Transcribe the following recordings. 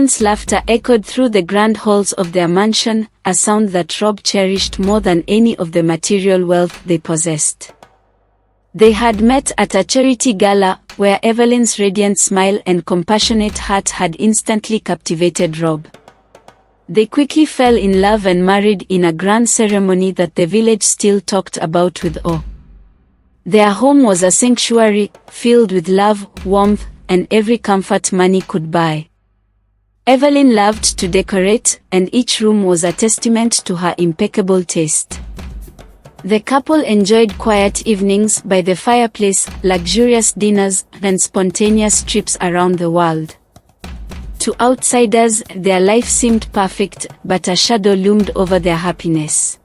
Evelyn's laughter echoed through the grand halls of their mansion, a sound that Rob cherished more than any of the material wealth they possessed. They had met at a charity gala, where Evelyn's radiant smile and compassionate heart had instantly captivated Rob. They quickly fell in love and married in a grand ceremony that the village still talked about with awe. Their home was a sanctuary, filled with love, warmth, and every comfort money could buy. Evelyn loved to decorate, and each room was a testament to her impeccable taste. The couple enjoyed quiet evenings by the fireplace, luxurious dinners, and spontaneous trips around the world. To outsiders, their life seemed perfect, but a shadow loomed over their happiness.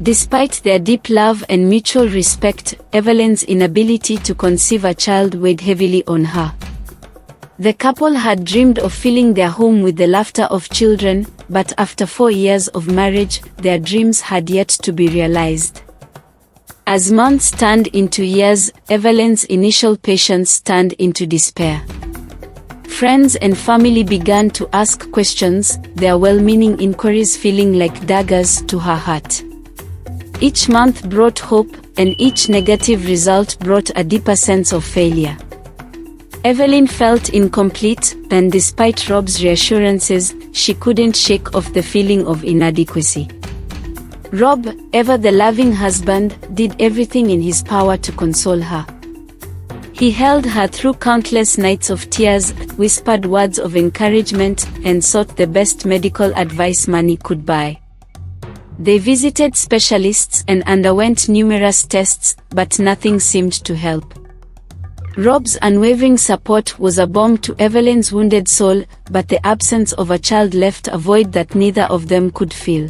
Despite their deep love and mutual respect, Evelyn's inability to conceive a child weighed heavily on her. The couple had dreamed of filling their home with the laughter of children, but after 4 years of marriage, their dreams had yet to be realized. As months turned into years, Evelyn's initial patience turned into despair. Friends and family began to ask questions, their well-meaning inquiries feeling like daggers to her heart. Each month brought hope, and each negative result brought a deeper sense of failure. Evelyn felt incomplete, and despite Rob's reassurances, she couldn't shake off the feeling of inadequacy. Rob, ever the loving husband, did everything in his power to console her. He held her through countless nights of tears, whispered words of encouragement, and sought the best medical advice money could buy. They visited specialists and underwent numerous tests, but nothing seemed to help. Rob's unwavering support was a balm to Evelyn's wounded soul, but the absence of a child left a void that neither of them could fill.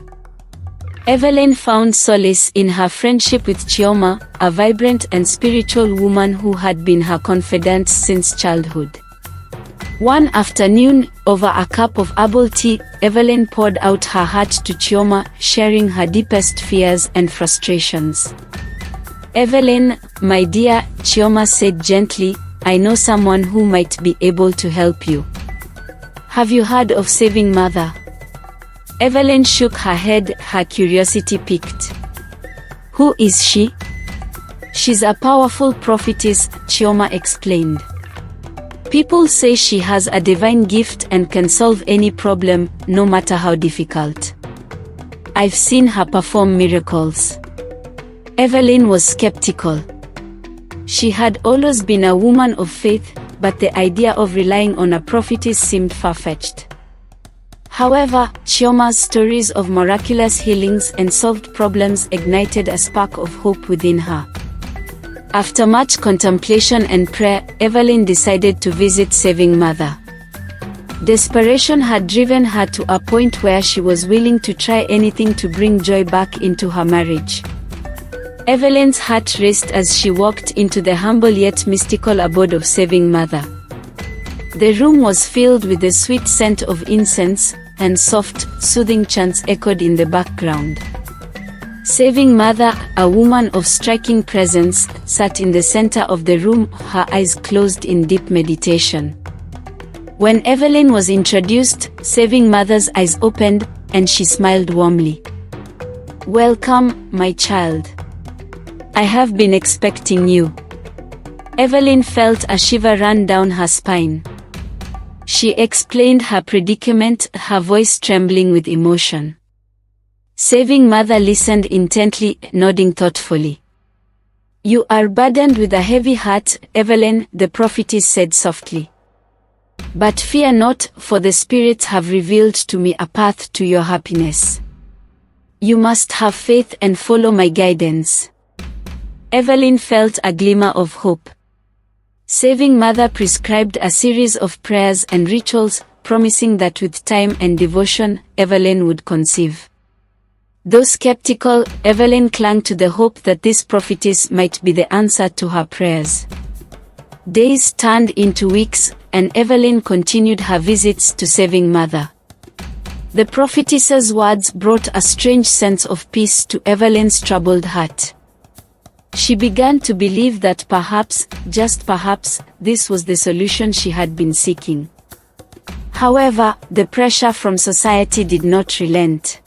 Evelyn found solace in her friendship with Chioma, a vibrant and spiritual woman who had been her confidant since childhood. One afternoon, over a cup of herbal tea, Evelyn poured out her heart to Chioma, sharing her deepest fears and frustrations. "Evelyn, my dear," Chioma said gently, "I know someone who might be able to help you. Have you heard of Saving Mother?" Evelyn shook her head, her curiosity piqued. "Who is she?" "She's a powerful prophetess," Chioma explained. "People say she has a divine gift and can solve any problem, no matter how difficult. I've seen her perform miracles." Evelyn was skeptical. She had always been a woman of faith, but the idea of relying on a prophetess seemed far-fetched. However, Chioma's stories of miraculous healings and solved problems ignited a spark of hope within her. After much contemplation and prayer, Evelyn decided to visit Saving Mother. Desperation had driven her to a point where she was willing to try anything to bring joy back into her marriage. Evelyn's heart raced as she walked into the humble yet mystical abode of Saving Mother. The room was filled with the sweet scent of incense, and soft, soothing chants echoed in the background. Saving Mother, a woman of striking presence, sat in the center of the room, her eyes closed in deep meditation. When Evelyn was introduced, Saving Mother's eyes opened, and she smiled warmly. "Welcome, my child. I have been expecting you." Evelyn felt a shiver run down her spine. She explained her predicament, her voice trembling with emotion. Saving Mother listened intently, nodding thoughtfully. "You are burdened with a heavy heart, Evelyn," the prophetess said softly. "But fear not, for the spirits have revealed to me a path to your happiness. You must have faith and follow my guidance." Evelyn felt a glimmer of hope. Saving Mother prescribed a series of prayers and rituals, promising that with time and devotion, Evelyn would conceive. Though skeptical, Evelyn clung to the hope that this prophetess might be the answer to her prayers. Days turned into weeks, and Evelyn continued her visits to Saving Mother. The prophetess's words brought a strange sense of peace to Evelyn's troubled heart. She began to believe that perhaps, just perhaps, this was the solution she had been seeking. However, the pressure from society did not relent.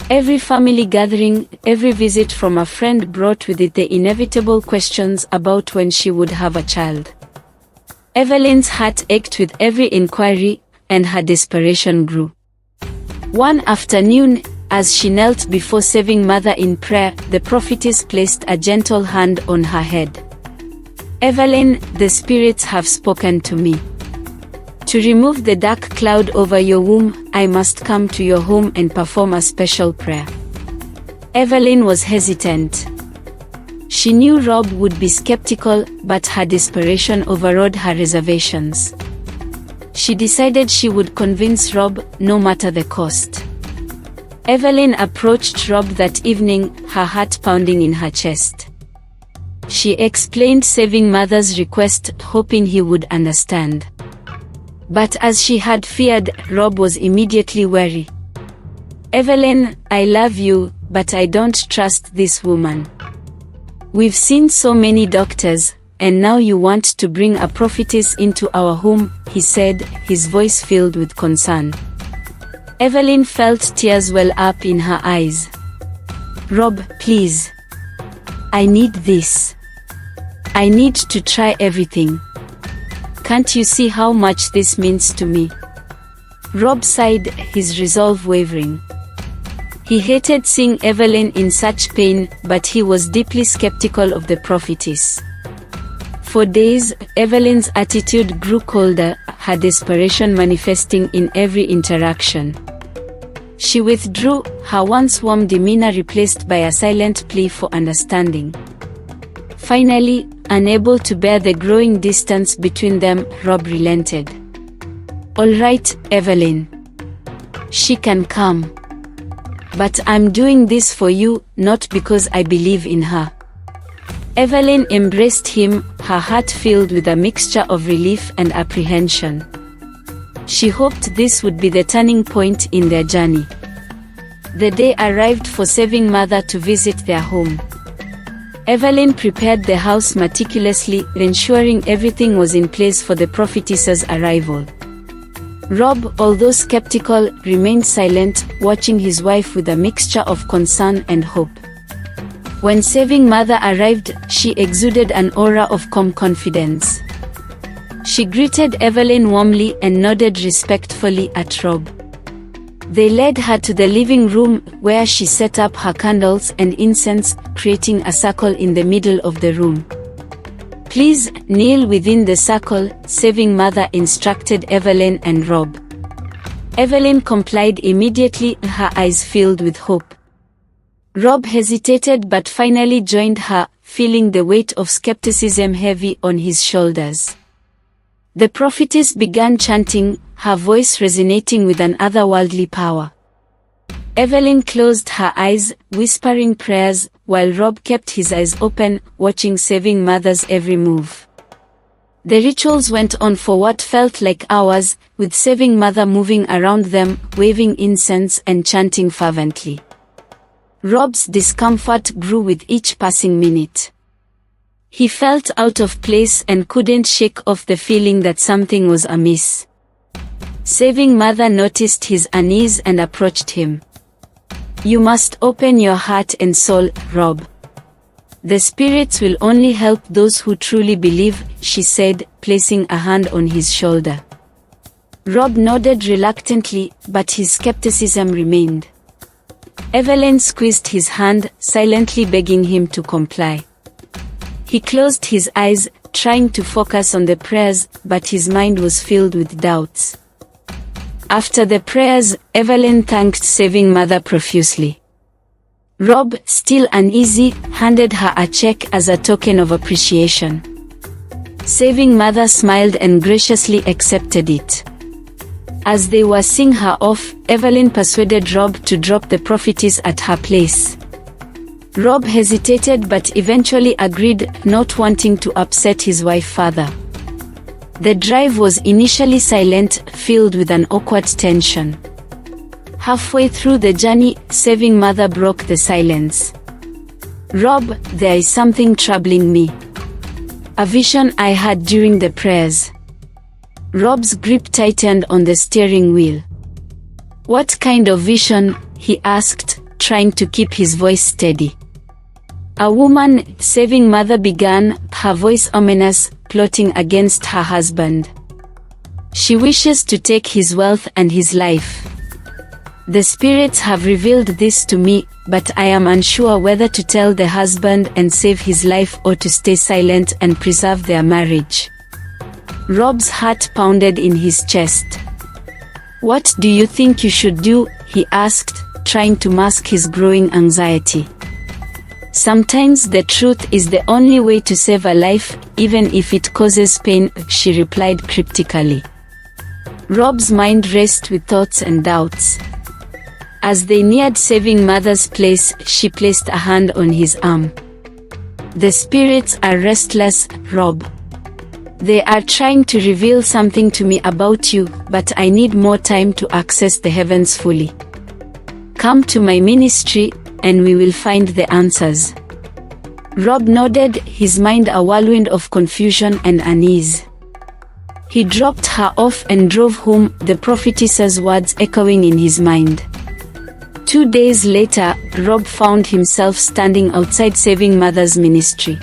Every family gathering, every visit from a friend brought with it the inevitable questions about when she would have a child. Evelyn's heart ached with every inquiry, and her desperation grew. One afternoon, as she knelt before Saving Mother in prayer, the prophetess placed a gentle hand on her head. "Evelyn, the spirits have spoken to me. To remove the dark cloud over your womb, I must come to your home and perform a special prayer." Evelyn was hesitant. She knew Rob would be skeptical, but her desperation overrode her reservations. She decided she would convince Rob, no matter the cost. Evelyn approached Rob that evening, her heart pounding in her chest. She explained Saving Mother's request, hoping he would understand. But as she had feared, Rob was immediately wary. "Evelyn, I love you, but I don't trust this woman. We've seen so many doctors, and now you want to bring a prophetess into our home," he said, his voice filled with concern. Evelyn felt tears well up in her eyes. "Rob, please. I need this. I need to try everything. Can't you see how much this means to me?" Rob sighed, his resolve wavering. He hated seeing Evelyn in such pain, but he was deeply skeptical of the prophetess. For days, Evelyn's attitude grew colder, her desperation manifesting in every interaction. She withdrew, her once warm demeanor replaced by a silent plea for understanding. Finally, unable to bear the growing distance between them, Rob relented. "All right, Evelyn. She can come. But I'm doing this for you, not because I believe in her." Evelyn embraced him, her heart filled with a mixture of relief and apprehension. She hoped this would be the turning point in their journey. The day arrived for Saving Mother to visit their home. Evelyn prepared the house meticulously, ensuring everything was in place for the prophetess's arrival. Rob, although skeptical, remained silent, watching his wife with a mixture of concern and hope. When Saving Mother arrived, she exuded an aura of calm confidence. She greeted Evelyn warmly and nodded respectfully at Rob. They led her to the living room, where she set up her candles and incense, creating a circle in the middle of the room. "Please, kneel within the circle," Saving Mother instructed Evelyn and Rob. Evelyn complied immediately, her eyes filled with hope. Rob hesitated but finally joined her, feeling the weight of skepticism heavy on his shoulders. The prophetess began chanting, her voice resonating with an otherworldly power. Evelyn closed her eyes, whispering prayers, while Rob kept his eyes open, watching Saving Mother's every move. The rituals went on for what felt like hours, with Saving Mother moving around them, waving incense and chanting fervently. Rob's discomfort grew with each passing minute. He felt out of place and couldn't shake off the feeling that something was amiss. Saving Mother noticed his unease and approached him. "You must open your heart and soul, Rob. The spirits will only help those who truly believe," she said, placing a hand on his shoulder. Rob nodded reluctantly, but his skepticism remained. Evelyn squeezed his hand, silently begging him to comply. He closed his eyes, trying to focus on the prayers, but his mind was filled with doubts. After the prayers, Evelyn thanked Saving Mother profusely. Rob, still uneasy, handed her a check as a token of appreciation. Saving Mother smiled and graciously accepted it. As they were seeing her off, Evelyn persuaded Rob to drop the prophetess at her place. Rob hesitated but eventually agreed, not wanting to upset his wife further. The drive was initially silent, filled with an awkward tension. Halfway through the journey, Saving Mother broke the silence. "Rob, there is something troubling me. A vision I had during the prayers. Rob's grip tightened on the steering wheel. "What kind of vision?" he asked, trying to keep his voice steady. "A woman, saving mother began, her voice ominous, plotting against her husband. She wishes to take his wealth and his life. The spirits have revealed this to me, but I am unsure whether to tell the husband and save his life or to stay silent and preserve their marriage." Rob's heart pounded in his chest. "What do you think you should do?" he asked, trying to mask his growing anxiety. "Sometimes the truth is the only way to save a life, even if it causes pain," she replied cryptically. Rob's mind raced with thoughts and doubts. As they neared saving mother's place, she placed a hand on his arm. "The spirits are restless, Rob. They are trying to reveal something to me about you, but I need more time to access the heavens fully. Come to my ministry, and we will find the answers." Rob nodded, his mind a whirlwind of confusion and unease. He dropped her off and drove home, the prophetess's words echoing in his mind. 2 days later, Rob found himself standing outside Saving Mother's ministry.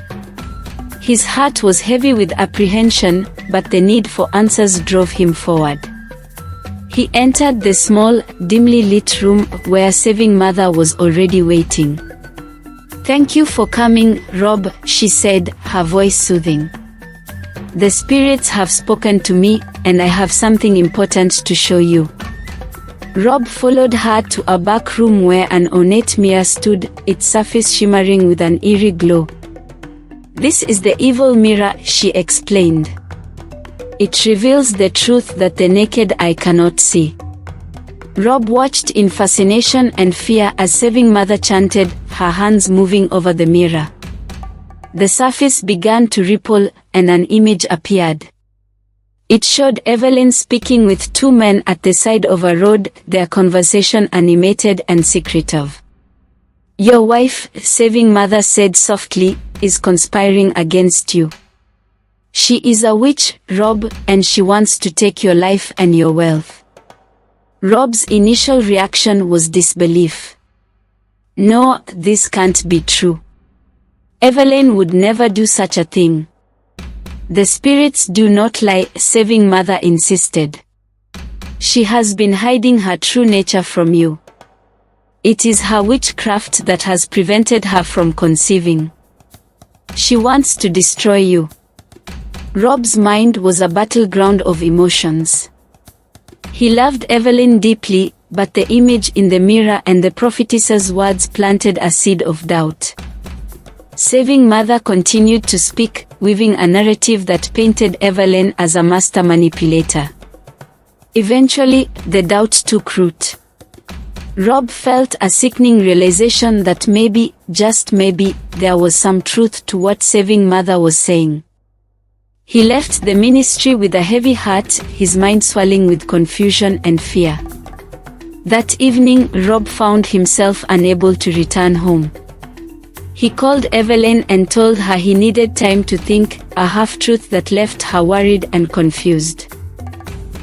His heart was heavy with apprehension, but the need for answers drove him forward. He entered the small, dimly lit room where Saving Mother was already waiting. "Thank you for coming, Rob," she said, her voice soothing. "The spirits have spoken to me, and I have something important to show you." Rob followed her to a back room where an ornate mirror stood, its surface shimmering with an eerie glow. "This is the evil mirror," she explained. "It reveals the truth that the naked eye cannot see." Rob watched in fascination and fear as Saving Mother chanted, her hands moving over the mirror. The surface began to ripple, and an image appeared. It showed Evelyn speaking with 2 men at the side of a road, their conversation animated and secretive. "Your wife," Saving Mother said softly, "is conspiring against you. She is a witch, Rob, and she wants to take your life and your wealth." Rob's initial reaction was disbelief. "No, this can't be true. Evelyn would never do such a thing." "The spirits do not lie," Saving Mother insisted. "She has been hiding her true nature from you. It is her witchcraft that has prevented her from conceiving. She wants to destroy you." Rob's mind was a battleground of emotions. He loved Evelyn deeply, but the image in the mirror and the prophetess's words planted a seed of doubt. Saving Mother continued to speak, weaving a narrative that painted Evelyn as a master manipulator. Eventually, the doubt took root. Rob felt a sickening realization that maybe, just maybe, there was some truth to what Saving Mother was saying. He left the ministry with a heavy heart, his mind swelling with confusion and fear. That evening, Rob found himself unable to return home. He called Evelyn and told her he needed time to think, a half-truth that left her worried and confused.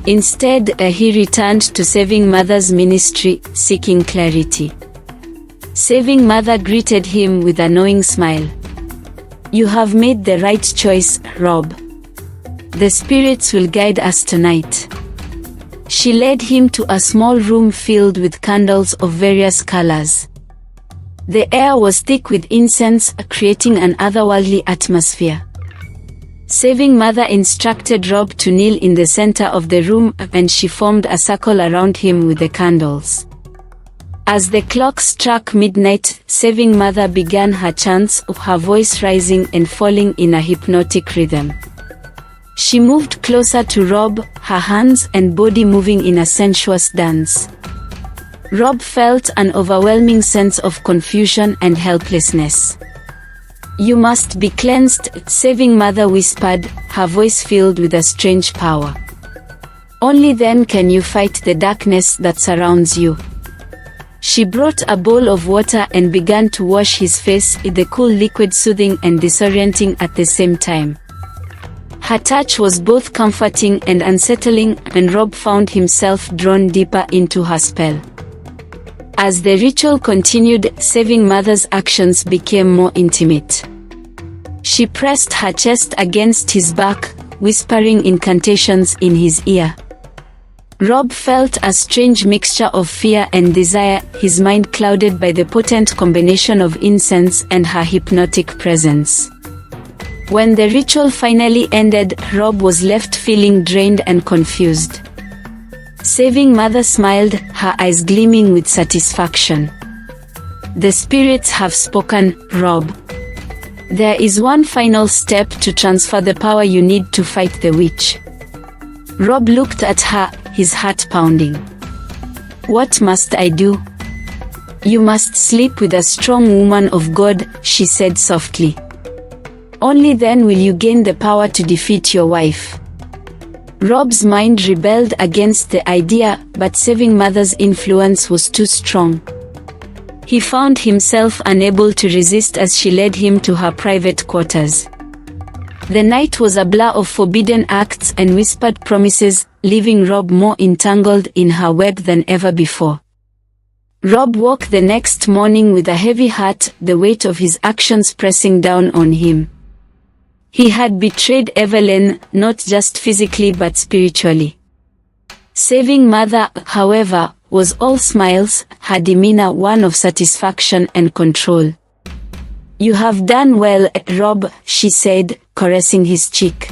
Instead, he returned to Saving Mother's ministry, seeking clarity. Saving Mother greeted him with a knowing smile. "You have made the right choice, Rob. The spirits will guide us tonight." She led him to a small room filled with candles of various colors. The air was thick with incense, creating an otherworldly atmosphere. Saving Mother instructed Rob to kneel in the center of the room, and she formed a circle around him with the candles. As the clock struck midnight, Saving Mother began her chants, her voice rising and falling in a hypnotic rhythm. She moved closer to Rob, her hands and body moving in a sensuous dance. Rob felt an overwhelming sense of confusion and helplessness. "You must be cleansed," Saving Mother whispered, her voice filled with a strange power. "Only then can you fight the darkness that surrounds you." She brought a bowl of water and began to wash his face, the cool liquid soothing and disorienting at the same time. Her touch was both comforting and unsettling, and Rob found himself drawn deeper into her spell. As the ritual continued, Saving Mother's actions became more intimate. She pressed her chest against his back, whispering incantations in his ear. Rob felt a strange mixture of fear and desire, his mind clouded by the potent combination of incense and her hypnotic presence. When the ritual finally ended, Rob was left feeling drained and confused. Saving Mother smiled, her eyes gleaming with satisfaction. "The spirits have spoken, Rob. There is one final step to transfer the power you need to fight the witch." Rob looked at her, his heart pounding. "What must I do?" "You must sleep with a strong woman of God," she said softly. "Only then will you gain the power to defeat your wife." Rob's mind rebelled against the idea, but Saving Mother's influence was too strong. He found himself unable to resist as she led him to her private quarters. The night was a blur of forbidden acts and whispered promises, leaving Rob more entangled in her web than ever before. Rob woke the next morning with a heavy heart, the weight of his actions pressing down on him. He had betrayed Evelyn, not just physically but spiritually. Saving Mother, however, was all smiles, her demeanor one of satisfaction and control. "You have done well, Rob," she said, caressing his cheek.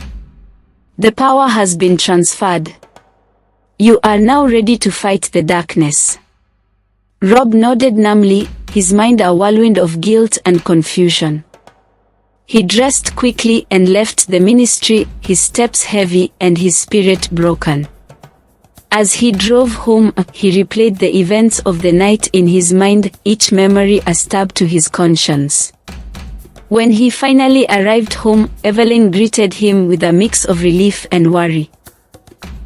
"The power has been transferred. You are now ready to fight the darkness." Rob nodded numbly, his mind a whirlwind of guilt and confusion. He dressed quickly and left the ministry, his steps heavy and his spirit broken. As he drove home, he replayed the events of the night in his mind, each memory a stab to his conscience. When he finally arrived home, Evelyn greeted him with a mix of relief and worry.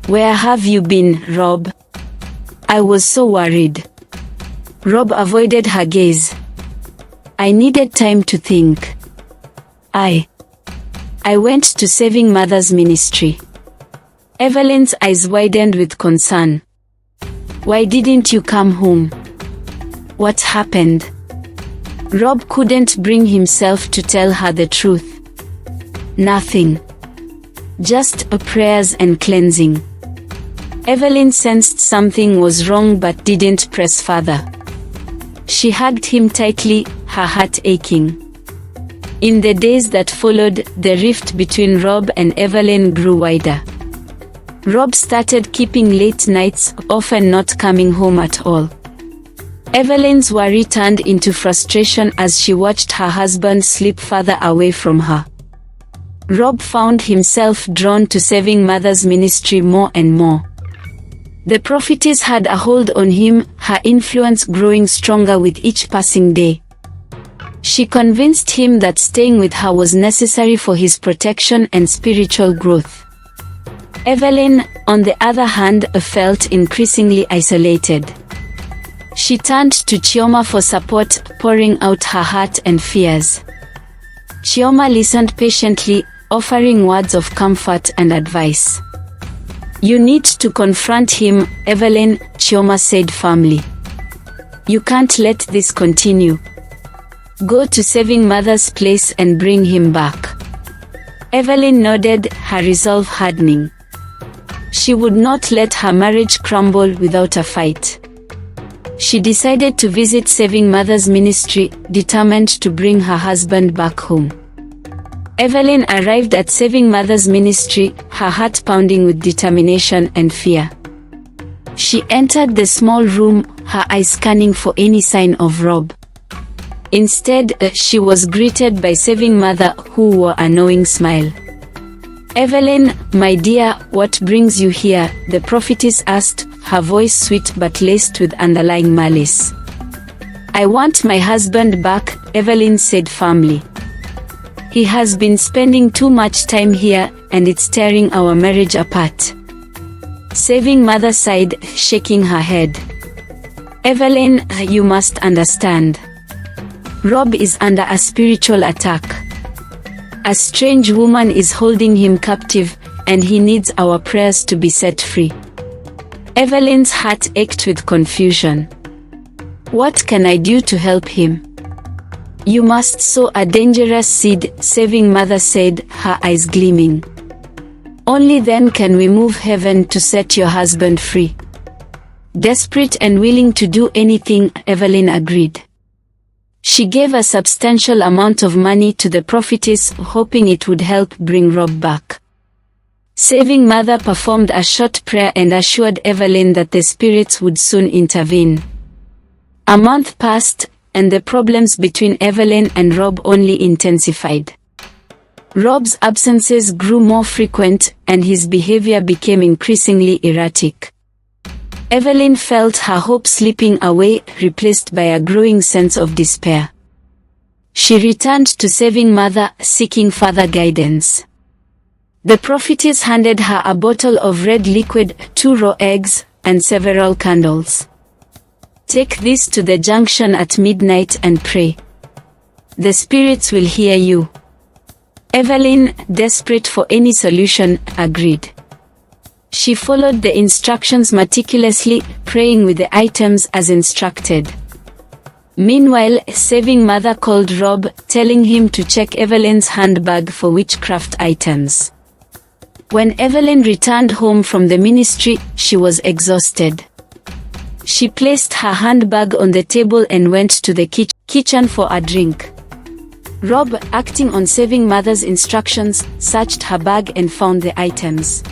"Where have you been, Rob? I was so worried." Rob avoided her gaze. "I needed time to think. I went to Saving Mother's ministry." Evelyn's eyes widened with concern. "Why didn't you come home? What happened?" Rob couldn't bring himself to tell her the truth. "Nothing. Just prayers and cleansing." Evelyn sensed something was wrong but didn't press further. She hugged him tightly, her heart aching. In the days that followed, the rift between Rob and Evelyn grew wider. Rob started keeping late nights, often not coming home at all. Evelyn's worry turned into frustration as she watched her husband slip further away from her. Rob found himself drawn to Saving Mother's ministry more and more. The prophetess had a hold on him, her influence growing stronger with each passing day. She convinced him that staying with her was necessary for his protection and spiritual growth. Evelyn, on the other hand, felt increasingly isolated. She turned to Chioma for support, pouring out her heart and fears. Chioma listened patiently, offering words of comfort and advice. "You need to confront him, Evelyn," Chioma said firmly. "You can't let this continue. Go to Saving Mother's place and bring him back." Evelyn nodded, her resolve hardening. She would not let her marriage crumble without a fight. She decided to visit Saving Mother's ministry, determined to bring her husband back home. Evelyn arrived at Saving Mother's ministry, her heart pounding with determination and fear. She entered the small room, her eyes scanning for any sign of Rob. Instead, she was greeted by Saving Mother, who wore a knowing smile. "Evelyn, my dear, what brings you here?" the prophetess asked, her voice sweet but laced with underlying malice. "I want my husband back," Evelyn said firmly. "He has been spending too much time here, and it's tearing our marriage apart." Saving Mother sighed, shaking her head. "Evelyn, you must understand. Rob is under a spiritual attack. A strange woman is holding him captive, and he needs our prayers to be set free. Evelyn's heart ached with confusion. What can I do to help him? You must sow a dangerous seed, Saving Mother said, her eyes gleaming. Only then can we move heaven to set your husband free. Desperate and willing to do anything, Evelyn agreed. She gave a substantial amount of money to the prophetess, hoping it would help bring Rob back. Saving Mother performed a short prayer and assured Evelyn that the spirits would soon intervene. A month passed, and the problems between Evelyn and Rob only intensified. Rob's absences grew more frequent, and his behavior became increasingly erratic. Evelyn felt her hope slipping away, replaced by a growing sense of despair. She returned to Saving Mother, seeking further guidance. The prophetess handed her a bottle of red liquid, 2 raw eggs, and several candles. Take this to the junction at midnight and pray. The spirits will hear you. Evelyn, desperate for any solution, agreed. She followed the instructions meticulously, praying with the items as instructed. Meanwhile, Saving Mother called Rob, telling him to check Evelyn's handbag for witchcraft items. When Evelyn returned home from the ministry, she was exhausted. She placed her handbag on the table and went to the kitchen for a drink. Rob, acting on Saving Mother's instructions, searched her bag and found the items.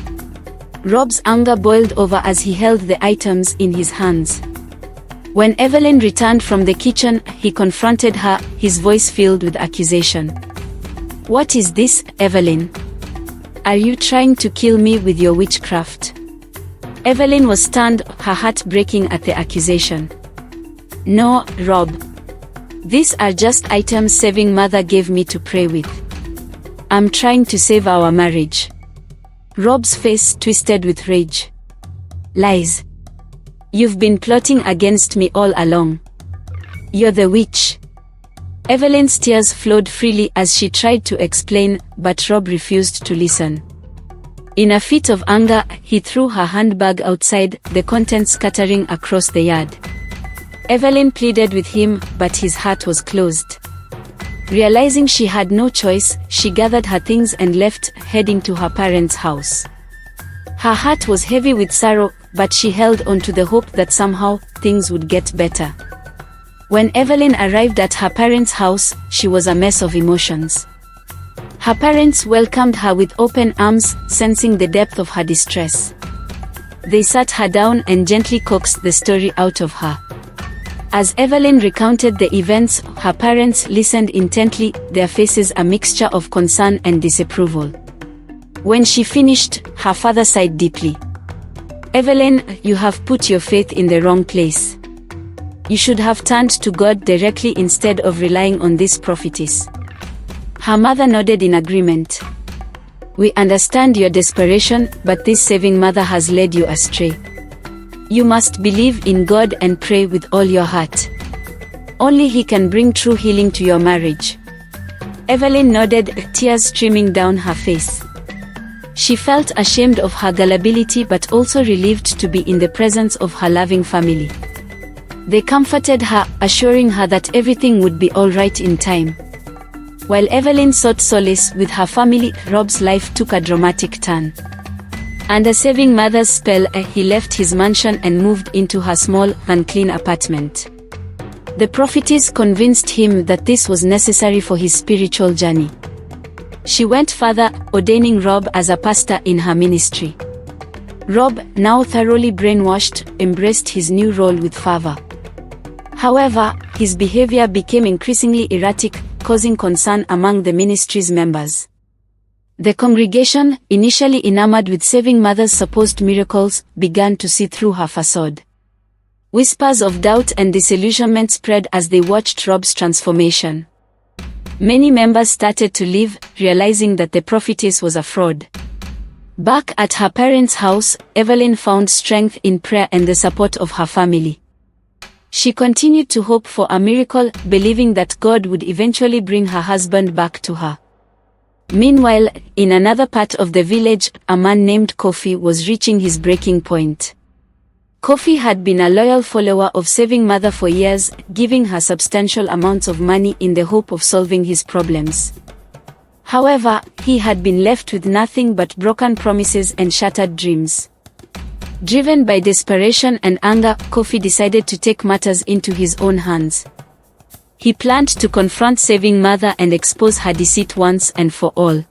Rob's anger boiled over as he held the items in his hands. When Evelyn returned from the kitchen, he confronted her, his voice filled with accusation. What is this, Evelyn? Are you trying to kill me with your witchcraft? Evelyn was stunned, her heart breaking at the accusation. No, Rob. These are just items Saving Mother gave me to pray with. I'm trying to save our marriage. Rob's face twisted with rage. Lies. You've been plotting against me all along. You're the witch. Evelyn's tears flowed freely as she tried to explain, but Rob refused to listen. In a fit of anger, he threw her handbag outside, the contents scattering across the yard. Evelyn pleaded with him, but his heart was closed. Realizing she had no choice, she gathered her things and left, heading to her parents' house. Her heart was heavy with sorrow, but she held on to the hope that somehow, things would get better. When Evelyn arrived at her parents' house, she was a mess of emotions. Her parents welcomed her with open arms, sensing the depth of her distress. They sat her down and gently coaxed the story out of her. As Evelyn recounted the events, her parents listened intently, their faces a mixture of concern and disapproval. When she finished, her father sighed deeply. Evelyn, you have put your faith in the wrong place. You should have turned to God directly instead of relying on this prophetess. Her mother nodded in agreement. We understand your desperation, but this Saving Mother has led you astray. You must believe in God and pray with all your heart. Only He can bring true healing to your marriage. Evelyn nodded, tears streaming down her face. She felt ashamed of her gullibility but also relieved to be in the presence of her loving family. They comforted her, assuring her that everything would be all right in time. While Evelyn sought solace with her family, Rob's life took a dramatic turn. Under Saving Mother's spell, he left his mansion and moved into her small, unclean apartment. The prophetess convinced him that this was necessary for his spiritual journey. She went further, ordaining Rob as a pastor in her ministry. Rob, now thoroughly brainwashed, embraced his new role with fervor. However, his behavior became increasingly erratic, causing concern among the ministry's members. The congregation, initially enamored with Saving Mother's supposed miracles, began to see through her facade. Whispers of doubt and disillusionment spread as they watched Rob's transformation. Many members started to leave, realizing that the prophetess was a fraud. Back at her parents' house, Evelyn found strength in prayer and the support of her family. She continued to hope for a miracle, believing that God would eventually bring her husband back to her. Meanwhile, in another part of the village, a man named Kofi was reaching his breaking point. Kofi had been a loyal follower of Saving Mother for years, giving her substantial amounts of money in the hope of solving his problems. However, he had been left with nothing but broken promises and shattered dreams. Driven by desperation and anger, Kofi decided to take matters into his own hands. He planned to confront Saving Mother and expose her deceit once and for all.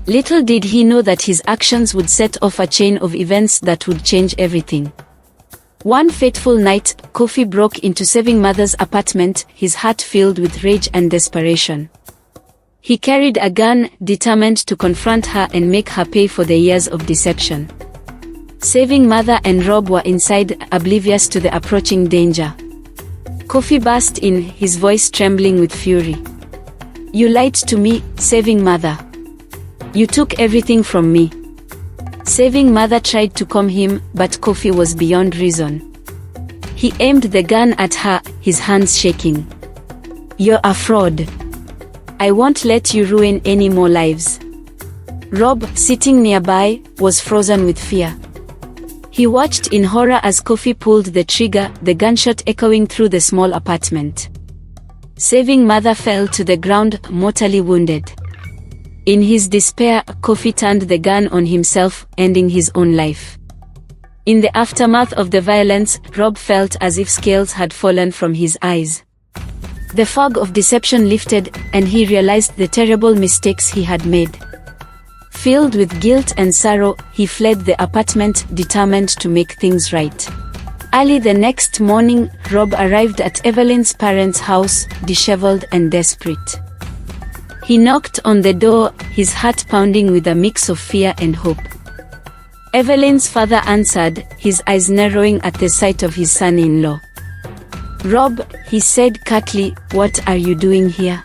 Little did he know that his actions would set off a chain of events that would change everything. One fateful night, Kofi broke into Saving Mother's apartment, his heart filled with rage and desperation. He carried a gun, determined to confront her and make her pay for the years of deception. Saving Mother and Rob were inside, oblivious to the approaching danger. Kofi burst in, his voice trembling with fury. "You lied to me, Saving Mother. You took everything from me." Saving Mother tried to calm him, but Kofi was beyond reason. He aimed the gun at her, his hands shaking. "You're a fraud. I won't let you ruin any more lives." Rob, sitting nearby, was frozen with fear. He watched in horror as Kofi pulled the trigger, the gunshot echoing through the small apartment. Saving Mother fell to the ground, mortally wounded. In his despair, Kofi turned the gun on himself, ending his own life. In the aftermath of the violence, Rob felt as if scales had fallen from his eyes. The fog of deception lifted, and he realized the terrible mistakes he had made. Filled with guilt and sorrow, he fled the apartment, determined to make things right. Early the next morning, Rob arrived at Evelyn's parents' house, disheveled and desperate. He knocked on the door, his heart pounding with a mix of fear and hope. Evelyn's father answered, his eyes narrowing at the sight of his son-in-law. "Rob," he said curtly, "what are you doing here?"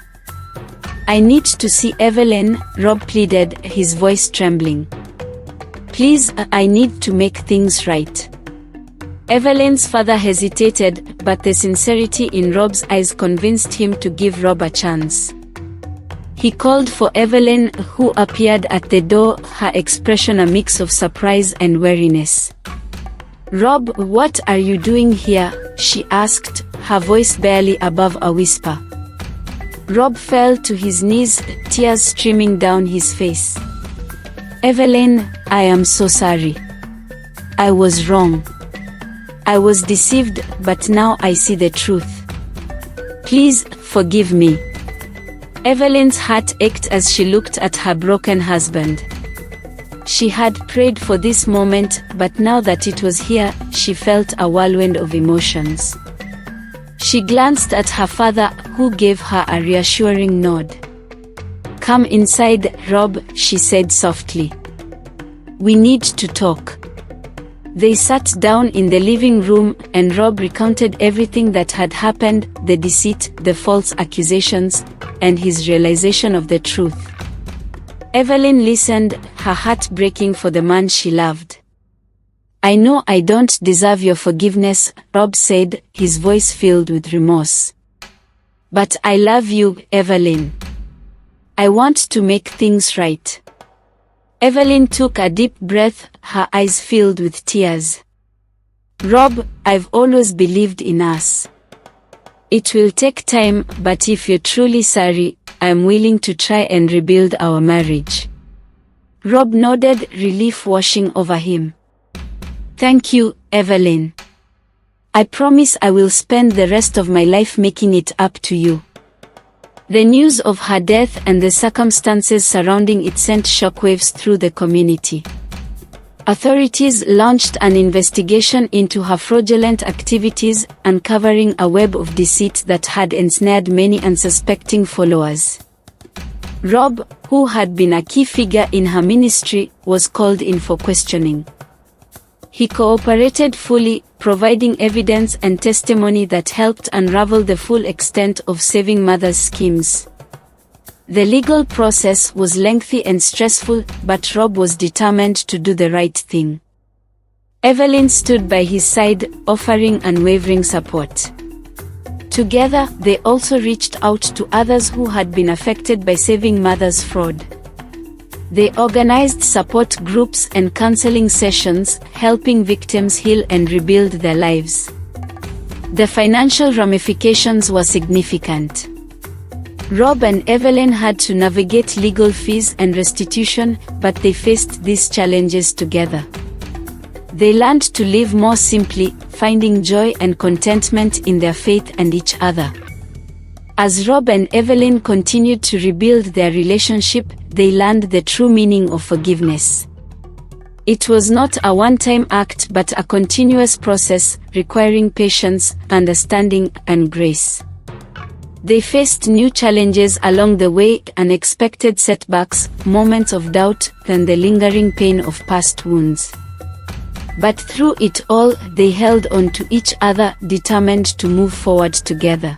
"I need to see Evelyn," Rob pleaded, his voice trembling. "Please, I need to make things right." Evelyn's father hesitated, but the sincerity in Rob's eyes convinced him to give Rob a chance. He called for Evelyn, who appeared at the door, her expression a mix of surprise and weariness. "Rob, what are you doing here?" she asked, her voice barely above a whisper. Rob fell to his knees, tears streaming down his face. "Evelyn, I am so sorry. I was wrong. I was deceived, but now I see the truth. Please, forgive me." Evelyn's heart ached as she looked at her broken husband. She had prayed for this moment, but now that it was here, she felt a whirlwind of emotions. She glanced at her father, who gave her a reassuring nod. "Come inside, Rob," she said softly. "We need to talk." They sat down in the living room, and Rob recounted everything that had happened, the deceit, the false accusations, and his realization of the truth. Evelyn listened, her heart breaking for the man she loved. "I know I don't deserve your forgiveness," Rob said, his voice filled with remorse. "But I love you, Evelyn. I want to make things right." Evelyn took a deep breath, her eyes filled with tears. "Rob, I've always believed in us. It will take time, but if you're truly sorry, I'm willing to try and rebuild our marriage." Rob nodded, relief washing over him. "Thank you, Evelyn. I promise I will spend the rest of my life making it up to you." The news of her death and the circumstances surrounding it sent shockwaves through the community. Authorities launched an investigation into her fraudulent activities, uncovering a web of deceit that had ensnared many unsuspecting followers. Rob, who had been a key figure in her ministry, was called in for questioning. He cooperated fully, providing evidence and testimony that helped unravel the full extent of Saving Mother's schemes. The legal process was lengthy and stressful, but Rob was determined to do the right thing. Evelyn stood by his side, offering unwavering support. Together, they also reached out to others who had been affected by Saving Mother's fraud. They organized support groups and counseling sessions, helping victims heal and rebuild their lives. The financial ramifications were significant. Rob and Evelyn had to navigate legal fees and restitution, but they faced these challenges together. They learned to live more simply, finding joy and contentment in their faith and each other. As Rob and Evelyn continued to rebuild their relationship, they learned the true meaning of forgiveness. It was not a one-time act but a continuous process, requiring patience, understanding, and grace. They faced new challenges along the way, unexpected setbacks, moments of doubt, and the lingering pain of past wounds. But through it all, they held on to each other, determined to move forward together.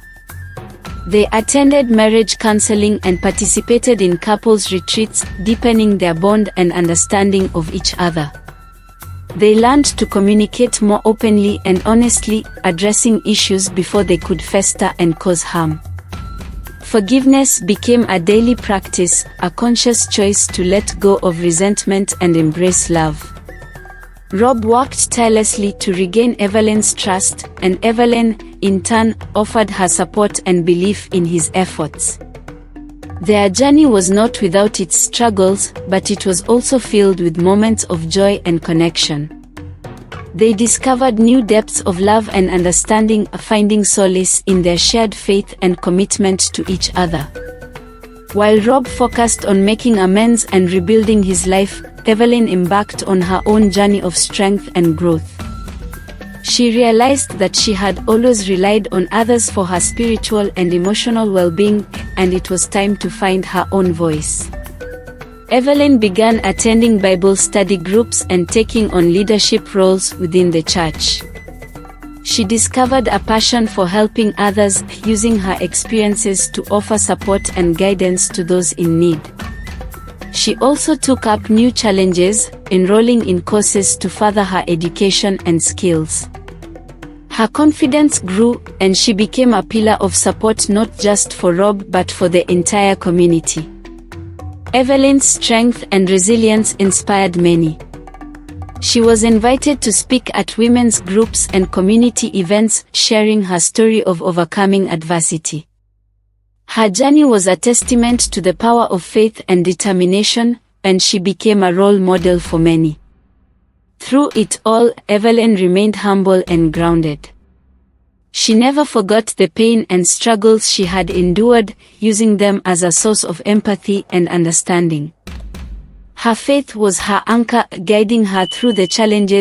They attended marriage counseling and participated in couples retreats, deepening their bond and understanding of each other. They learned to communicate more openly and honestly, addressing issues before they could fester and cause harm. Forgiveness became a daily practice, a conscious choice to let go of resentment and embrace love. Rob worked tirelessly to regain Evelyn's trust, and Evelyn, in turn, offered her support and belief in his efforts. Their journey was not without its struggles, but it was also filled with moments of joy and connection. They discovered new depths of love and understanding, finding solace in their shared faith and commitment to each other. While Rob focused on making amends and rebuilding his life, Evelyn embarked on her own journey of strength and growth. She realized that she had always relied on others for her spiritual and emotional well-being, and it was time to find her own voice. Evelyn began attending Bible study groups and taking on leadership roles within the church. She discovered a passion for helping others, using her experiences to offer support and guidance to those in need. She also took up new challenges, enrolling in courses to further her education and skills. Her confidence grew, and she became a pillar of support not just for Rob but for the entire community. Evelyn's strength and resilience inspired many. She was invited to speak at women's groups and community events, sharing her story of overcoming adversity. Her journey was a testament to the power of faith and determination, and she became a role model for many. Through it all, Evelyn remained humble and grounded. She never forgot the pain and struggles she had endured, using them as a source of empathy and understanding. Her faith was her anchor, guiding her through the challenges